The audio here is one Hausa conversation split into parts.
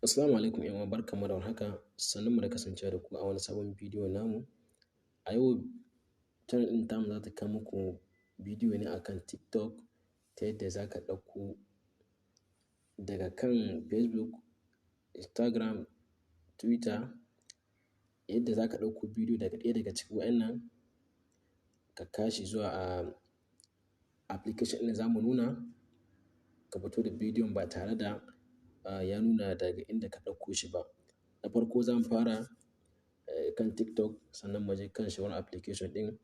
Assalamu alaikum ƴan uwa, barkanmu da warhaka. Sannunmu da kasancewa da ku a wani sabon bidiyo namu. A yau channel ɗin tamu za ta kawo muku bidiyo ne akan TikTok ta yadda za ka ɗauko daga kan Facebook, Instagram, Twitter, yadda za ka ɗauko bidiyo daga ɗaya daga cikin wa'annan ka kashi zuwa a application ɗin da za mu nuna, ka fito da bidiyon ba tare da ya nuna daga inda ka ɗauko shi ba. Na farko za mu fara kan TikTok, sannan mu je kan shi wani application ɗin.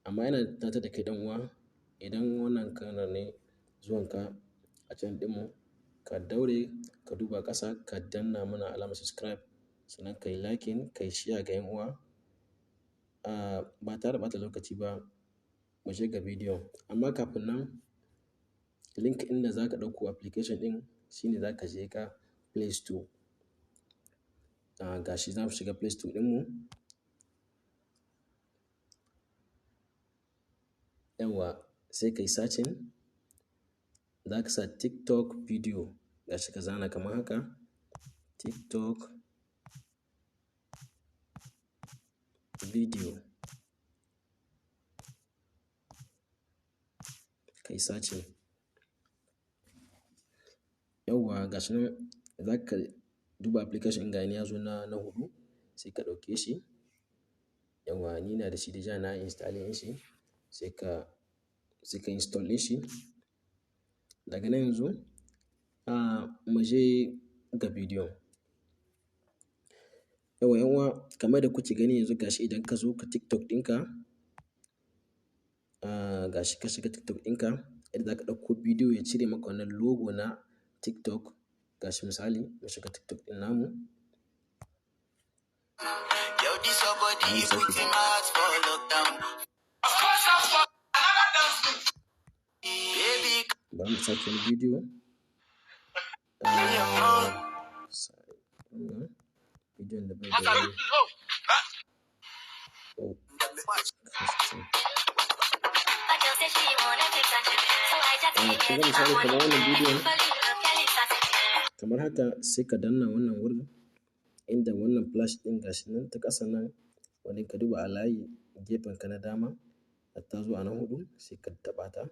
Amma yana tunatar da kai ɗan uwa, idan wannan karon ne zuwanka a channel ɗinmu, ka daure ka duba ƙasa ka danna mana alamar subscribe, sannan ka yi liking, ka yi share ga 'yan uwa. Ba tare da ɓata lokaci ba, mu je ga bidiyon. Amma kafin nan, link ɗin da za ka ɗauko application ɗin shine za ka je ka Play Store. Ga shi za mu shiga Play Store ɗinmu. Yawwa, sai ka yi searching. Za ka sa TikTok video. Ga shi ka zana kamar haka. TikTok video. Ka yi searching. Yawwa, ga shi nan za ka duba application ɗin, ga ni ya zo na huɗu, sai ka ɗauke shi. Yawwa, ni na da shi deja na installing ɗin shi, sai ka install ɗin shi. Daga nan yanzu, mu je ga bidiyon. Yawwa 'yan uwa, kamar da kuke gani yanzu ga shi idan ka zo ka TikTok ɗinka, ga shi ka shiga TikTok ɗinka, yadda za ka ɗauko bidiyo ya cire maka wannan logo na TikTok. Ga shi misali, mu shiga TikTok ɗin namu. Bari mu sake wani bidiyo. Bidiyon da bai da wani. Kuma misali kamar wannan bidiyon, kamar haka sai ka danna wannan wurin inda wannan flash ɗin gashi nan ta ƙasa nan, wanda ka duba a layi gefen ka na dama, ta zo a na huɗu, sai ka taɓa ta.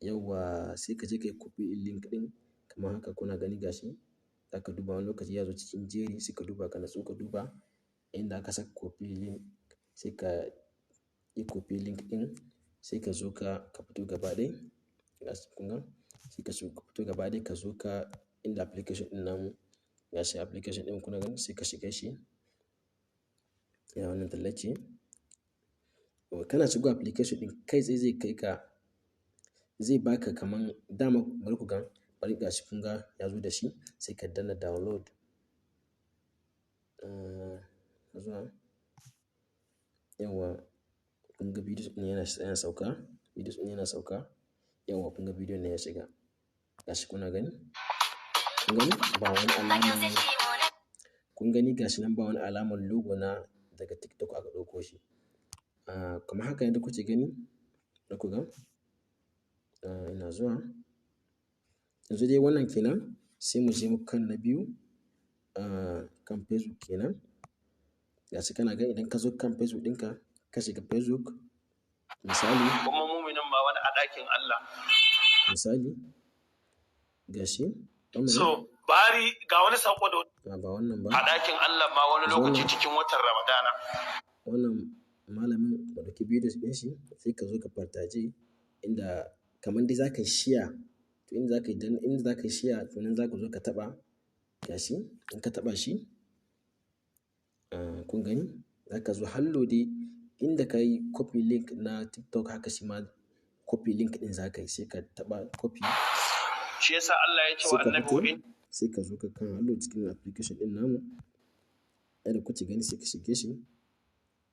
Yawwa, sai ka je ka yi copy link ɗin kamar haka kuna gani gashi. Za ka duba wani lokaci ya zo cikin jeri, sai ka duba ka natsu ka duba inda aka saka copy link, sai ka yi copy link ɗin, sai ka zo ka fito gaba ɗaya. Gashi kun ga, sai ka fito gaba ɗaya ka zo ka inda application ɗin namu. Gashi application ɗin kuna gani, sai ka shiga shi. Ya wannan tallace. Kana shigo application ɗin kai tsaye zai kai ka, zai baka kaman dama bari ku ga, bari gashi kun ga ya zo da shi, sai ka danna download. Zuwa. Yawwa, kun ga bidiyo ɗin yana sauka. Bidiyo ɗin yana sauka. Yawwa, kun ga bidiyon ne ya shiga. Gashi kuna gani? Kun gani? Ba wani alamar. Kun gani gashi nan ba wani alamar logo na daga TikTok aka ɗauko shi. Kamar haka yadda kuke gani, za ku ga. Ina zuwa. Yanzu dai wannan kenan, sai mu je kan na biyu, kan Facebook kenan. Gashi kana gani idan ka zo kan Facebook ɗinka, ka shiga Facebook. Misali. Kuma muminin ma wani a ɗakin Allah. Misali. Gashi. So, bari ga wani saƙo da ba wannan ba. A ɗakin Allah ma wani lokaci cikin watan Ramadana. Wannan malamin da ɗauki bidiyo ɗin shi, sai ka zo ka partage inda kamar dai za ka yi share. To inda za ka yi share, to nan za ka zo ka taɓa. Gashi, in ka taɓa shi, kun gani? Za ka zo hallo dai inda ka yi copy link na TikTok, haka shi ma copy link ɗin za ka yi, sai ka taɓa copy. Shi yasa Allah ya ce wa annabi, sai ka zo ka kan hallo cikin application ɗin namu. Yadda kuke gani, sai ka shige shi.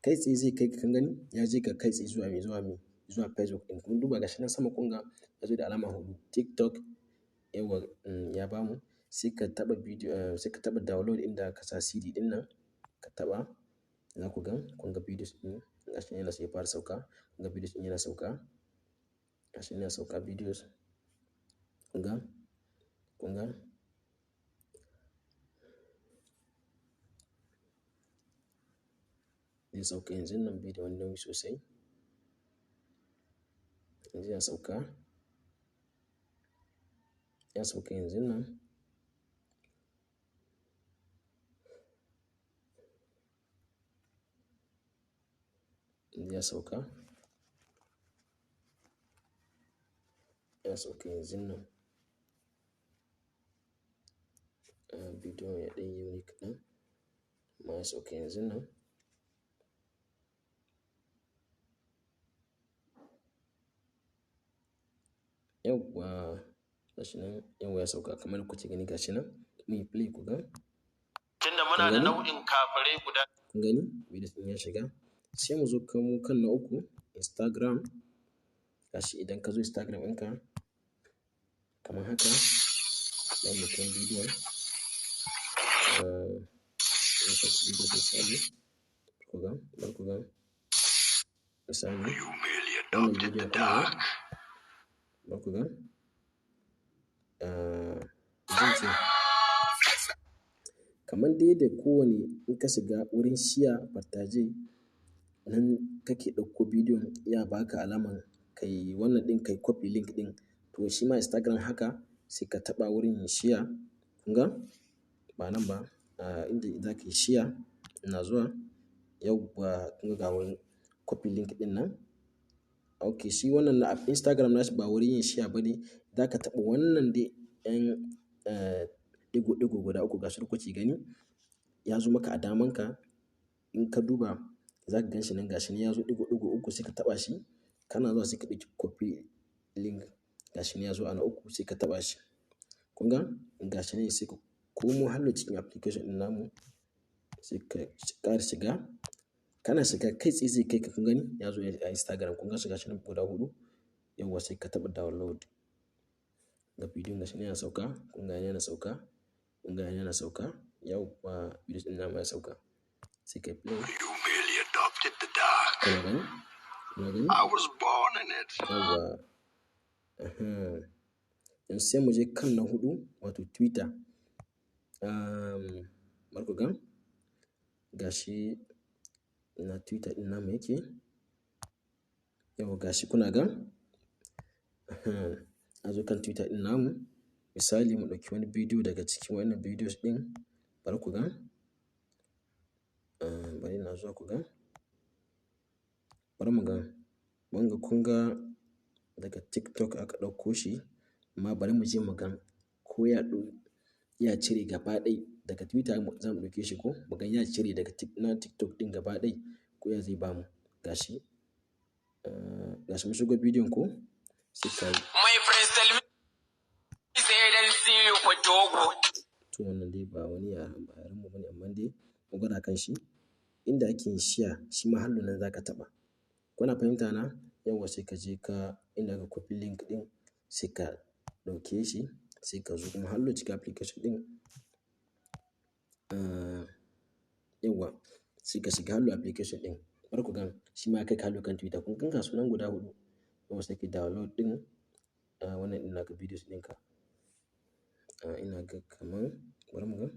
Kai tsaye zai kai ka, kan gani? Ya je ka kai tsaye zuwa Facebook ɗin. Kun duba gashi nan sama kun ga ya zo da alama huɗu. TikTok, yawwa, ya bamu. Sai ka taɓa bidiyo, sai ka taɓa download inda ka sa CD ɗin nan. Ka taɓa. Za ku ga, kun ga bidiyo ɗin. Gashi yana sai fara sauka. Kun ga bidiyo ɗin yana sauka. Gashi yana sauka videos. Kun ga? zai sauka yanzu nan bai da wani nauyi sosai. Yanzu ya sauka. Ya sauka yanzu nan. Yanzu ya sauka. Ya sauka yanzu nan. Bidiyon ya ɗan yi wani kaɗan. Amma ya sauka yanzu nan. Yawwa gashi nan, yawwa ya sauka kamar kuke gani gashi nan. Mu yi play ku ga. Tunda muna da nau'in kafirai guda. Kun gani? Bidiyo ɗin ya shiga. Sai mu zo kan na uku, Instagram. Gashi idan ka zo Instagram ɗinka kamar haka, za mu kan bidiyon. Bidiyo misali, ku ga, misali, wannan bidiyon ɗin ba ku ga, zan ce, kamar dai da kowane in ka shiga wurin shiya partaje nan kake ɗauko bidiyon ya baka alaman kai wannan ɗin kai copy link ɗin. To shi ma Instagram haka sai ka taɓa wurin shiya. Kun ga? Ba nan ba, inda za ka yi shiya ina zuwa. Yawwa kun ga wurin copy link ɗin nan. Okay, shi wannan na Instagram nashi ba wurin yin shiya ba ne. Za ka taɓa wannan dai ɗan ɗigo guda uku gashi kuke gani. Ya zo maka a damanka. In ka duba za ka gan shi nan gashi ne ya zo ɗigo uku sai ka taɓa shi. Kana zuwa sai ka ɗauki copy link gashi ne ya zo ana uku sai ka taɓa shi. Kun ga? Gashi ne sai ka komo hallo cikin application ɗin namu sai ka ƙara shiga. Kana shiga kai tsaye zai kai ka kun gani ya zo a Instagram. Kun ga shi gashi nan guda huɗu. Yawwa sai ka taɓa download. Ga bidiyon gashi ne yana sauka. Kun ga yana sauka. Kun ga yana sauka. Yawwa bidiyo ɗin namu ya sauka. Sai ka play. Kuna gani? Kuna gani? I was born in it. Yawwa. Yanzu sai mu je kan na huɗu wato Twitter. Bar ku ga. Gashi na Twitter ɗin namu yake. Yawwa gashi kuna ga. A zo kan Twitter ɗin namu. Misali mu ɗauki wani bidiyo daga cikin wannan bidiyos ɗin. Bar ku ga. Bari na zuwa ku ga. Bari mu ga. Wanga kun ga daga TikTok aka ɗauko shi. Amma bari mu je mu ga ko ya cire gaba ɗaya daga Twitter za mu ɗauke shi ko mu ga ya cire daga na TikTok ɗin gaba ɗaya ko ya zai bamu. Gashi. Gashi mun shigo bidiyon ko sai ka yi. My friends tell me say they'll see you for Togo. To wannan dai ba wani yaran mu bane amma dai mu gwada kan shi. Inda ake yin shiya shi ma hallo nan za ka taɓa. Kuna fahimta na? Yawwa sai ka je ka inda ka copy link ɗin sai ka ɗauke shi sai ka zo kuma hallo cikin application ɗin. Yawwa sai ka shiga hallo application ɗin. Bar ku gan shi ma kai ka hallo kan Twitter. Kun ga sunan guda huɗu. Yawwa sai ka download ɗin wannan ɗin naka bidiyos ɗinka. Ina ga kaman bari mu ga.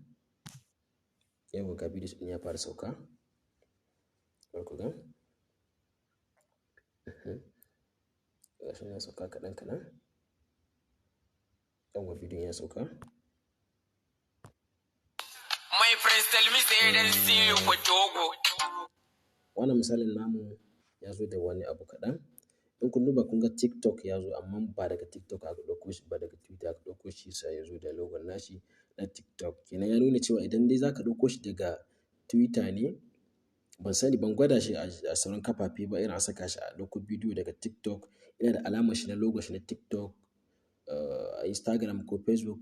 Yawwa ga bidiyos ɗin ya fara sauka. Bar ku gan. Gashi yana sauka kaɗan kaɗan. Yawwa bidiyon ya sauka. My friends tell me say they'll see you for Togo. Wannan misalin namu ya zo da wani abu kaɗan. In kun duba kun ga TikTok ya zo amma ba daga TikTok aka ɗauko shi ba daga Twitter aka ɗauko shi sai ya zo da logon nashi na TikTok. Kenan ya nuna cewa idan dai za ka ɗauko shi daga Twitter ne, ban sani ban gwada shi a sauran kafafe ba irin a saka shi a ɗauko bidiyo daga TikTok. Yana da alamar shi na logon shi na TikTok, Instagram ko Facebook.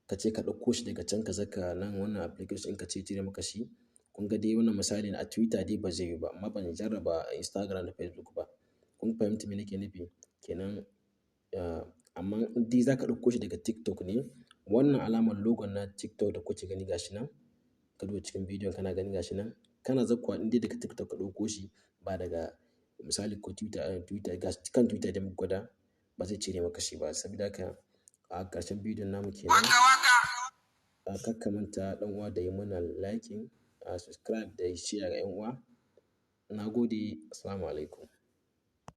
Ka ce ka ɗauko shi daga can ka saka nan wannan application ka ce cire maka shi. Kun ga dai wannan misali a Twitter dai ba zai yi ba amma ban jarraba a Instagram da Facebook ba. Kun fahimta me nake nufi? Kenan amma in dai za ka ɗauko shi daga TikTok ne, wannan alamar logon na TikTok da kuke gani gashi nan. Ka duba cikin bidiyon kana gani gashi nan. Kana zakkuwa in dai daga TikTok ka ɗauko shi ba daga misali ko Twitter gashi kan Twitter da muka gwada ba zai cire maka shi ba. Saboda haka a ƙarshen bidiyon namu kenan. Kakka manta ɗan uwa da yi mana liking, subscribe da share ga 'yan uwa. Na gode, assalamu alaikum.